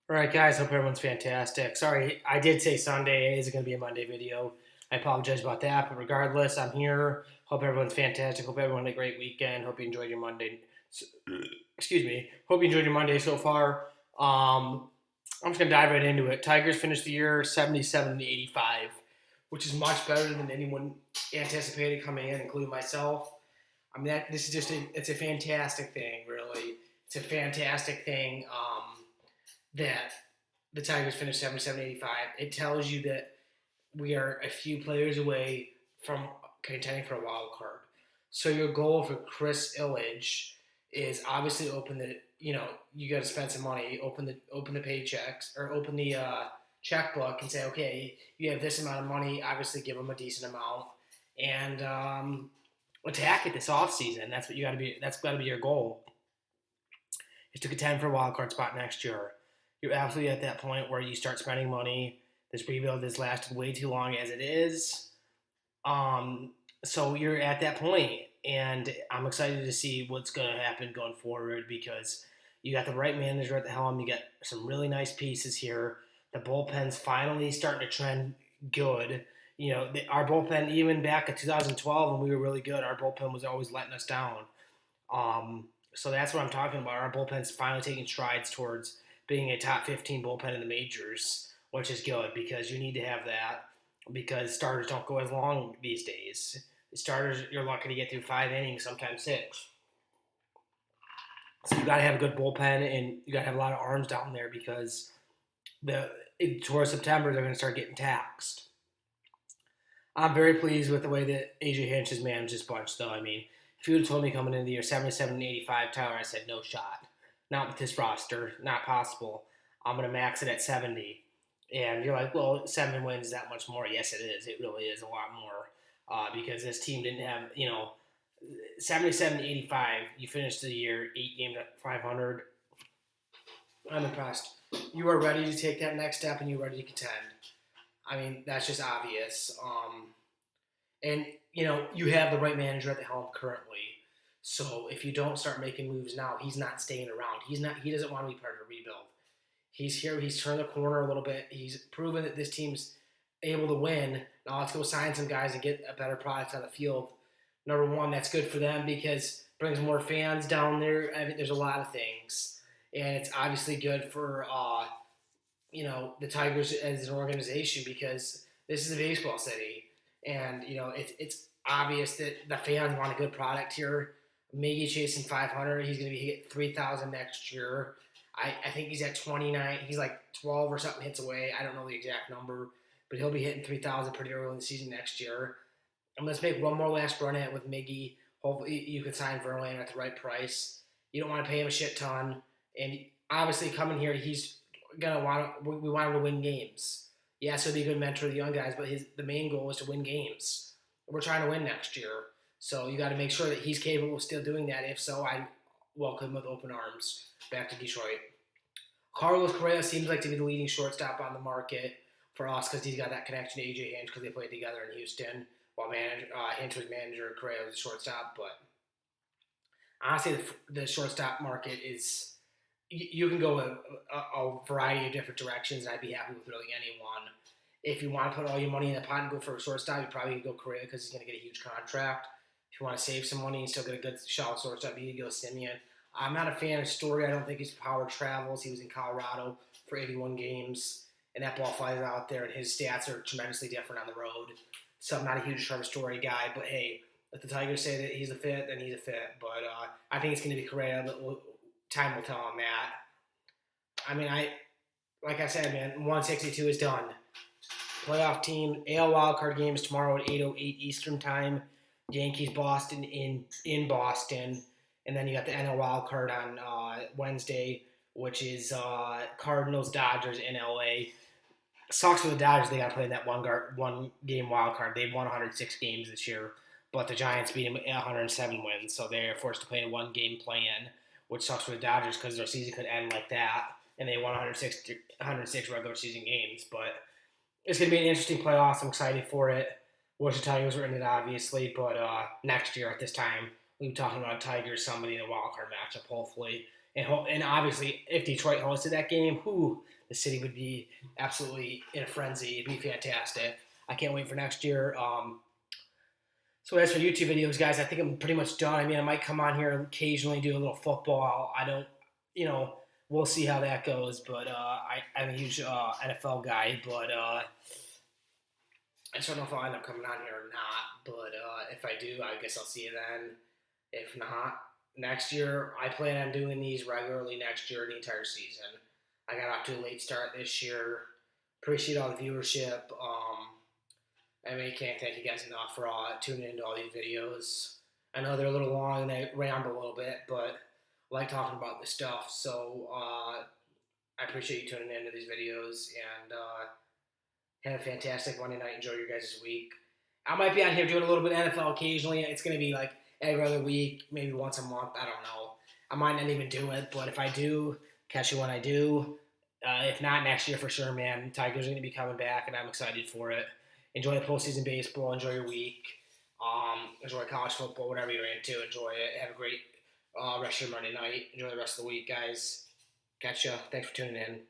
All right, guys. Hope everyone's fantastic. Sorry, I did say Sunday. It is going to be a Monday video. I apologize about that, but regardless, I'm here. Hope everyone's fantastic. Hope everyone had a great weekend. Hope you enjoyed your Monday. Excuse me. Hope you enjoyed your Monday so far. I'm just going to dive right into it. Tigers finished the year 77-85, which is much better than anyone anticipated coming in, including myself. I mean, this is it's a fantastic thing, really. It's a fantastic thing. That the Tigers finished 77-85. It tells you that we are a few players away from contending for a wild card. So your goal for Chris Ilitch is obviously open the you got to spend some money, open the paychecks or open the checkbook and say, okay, you have this amount of money. Obviously, give them a decent amount and attack it this offseason. That's what you got to be. That's got to be your goal is to contend for a wild card spot next year. You're absolutely at that point where you start spending money. This rebuild has lasted way too long as it is. So you're at that point, and I'm excited to see what's going to happen going forward because you got the right manager at the helm. You got some really nice pieces here. The bullpen's finally starting to trend good. Our bullpen, even back in 2012 when we were really good, our bullpen was always letting us down. So that's what I'm talking about. Our bullpen's finally taking strides towards being a top 15 bullpen in the majors, which is good because you need to have that because starters don't go as long these days. The starters, you're lucky to get through 5 innings, sometimes 6. So you got to have a good bullpen and you got to have a lot of arms down there because towards September they're going to start getting taxed. I'm very pleased with the way that AJ Hinch has managed this bunch, though. I mean, if you would have told me coming into the year 77-85, Tyler, I said no shot. Not with this roster, not possible. I'm going to max it at 70. And you're like, well, 7 wins is that much more. Yes, it is. It really is a lot more because this team didn't have, 77-85. You finished the year 8 games at 500. I'm impressed. You are ready to take that next step and you're ready to contend. I mean, that's just obvious. And you have the right manager at the helm currently. So if you don't start making moves now, he's not staying around. He doesn't want to be part of a rebuild. He's here. He's turned the corner a little bit. He's proven that this team's able to win. Now let's go sign some guys and get a better product on the field. Number one, that's good for them because it brings more fans down there. I mean, there's a lot of things, and it's obviously good for the Tigers as an organization because this is a baseball city, and it's obvious that the fans want a good product here. Miggy chasing 500. He's going to be hitting 3,000 next year. I think he's at 29. He's like 12 or something hits away. I don't know the exact number, but he'll be hitting 3,000 pretty early in the season next year. And let's make one more last run at it with Miggy. Hopefully you can sign Verlander at the right price. You don't want to pay him a shit ton. And obviously coming here, he's going to we want him to win games. Yes, he'll be a good mentor to the young guys, but the main goal is to win games. We're trying to win next year. So you got to make sure that he's capable of still doing that. If so, I welcome him with open arms back to Detroit. Carlos Correa seems like to be the leading shortstop on the market for us because he's got that connection to AJ Hinch because they played together in Houston while Hinch was manager, Correa was shortstop. But honestly, the shortstop market is you can go a variety of different directions, and I'd be happy with really anyone. If you want to put all your money in the pot and go for a shortstop, you probably could go Correa because he's going to get a huge contract. If you want to save some money and still get a good shot shortstop, you can go Simeon. I'm not a fan of Story. I don't think his power travels. He was in Colorado for 81 games, and that ball flies out there, and his stats are tremendously different on the road. So I'm not a huge Trevor Story guy, but hey, if the Tigers say that he's a fit, then he's a fit. But I think it's going to be Correa. Time will tell on that. I mean, like I said, man, 162 is done. Playoff team, AL wildcard games tomorrow at 8:08 Eastern time. Yankees, Boston in Boston. And then you got the NL wild card on Wednesday, which is Cardinals, Dodgers in LA. Sucks for the Dodgers. They got to play in that one game wild card. They've won 106 games this year, but the Giants beat them 107 wins, so they're forced to play a one game play-in, which sucks for the Dodgers because their season could end like that, and they won 106 regular season games. But it's going to be an interesting playoffs. I'm excited for it. Wish the Tigers were in it, obviously, but next year at this time, we'll be talking about Tigers, somebody in a wild card matchup, hopefully. And obviously, if Detroit hosted that game, the city would be absolutely in a frenzy. It'd be fantastic. I can't wait for next year. So as for YouTube videos, guys, I think I'm pretty much done. I mean, I might come on here and occasionally do a little football. I don't, we'll see how that goes. But I'm a huge NFL guy, but I just don't know if I'll end up coming on here or not. But if I do, I guess I'll see you then. If not, next year, I plan on doing these regularly next year, the entire season. I got off to a late start this year. Appreciate all the viewership. I mean, can't thank you guys enough for tuning into all these videos. I know they're a little long and they ramble a little bit, but I like talking about this stuff. So I appreciate you tuning into these videos and have a fantastic Monday night. Enjoy your guys' week. I might be on here doing a little bit of NFL occasionally. It's going to be like every other week, maybe once a month. I don't know. I might not even do it, but if I do, catch you when I do. If not, next year for sure, man. Tigers are going to be coming back, and I'm excited for it. Enjoy the postseason baseball. Enjoy your week. Enjoy college football, whatever you're into. Enjoy it. Have a great rest of your Monday night. Enjoy the rest of the week, guys. Catch ya. Thanks for tuning in.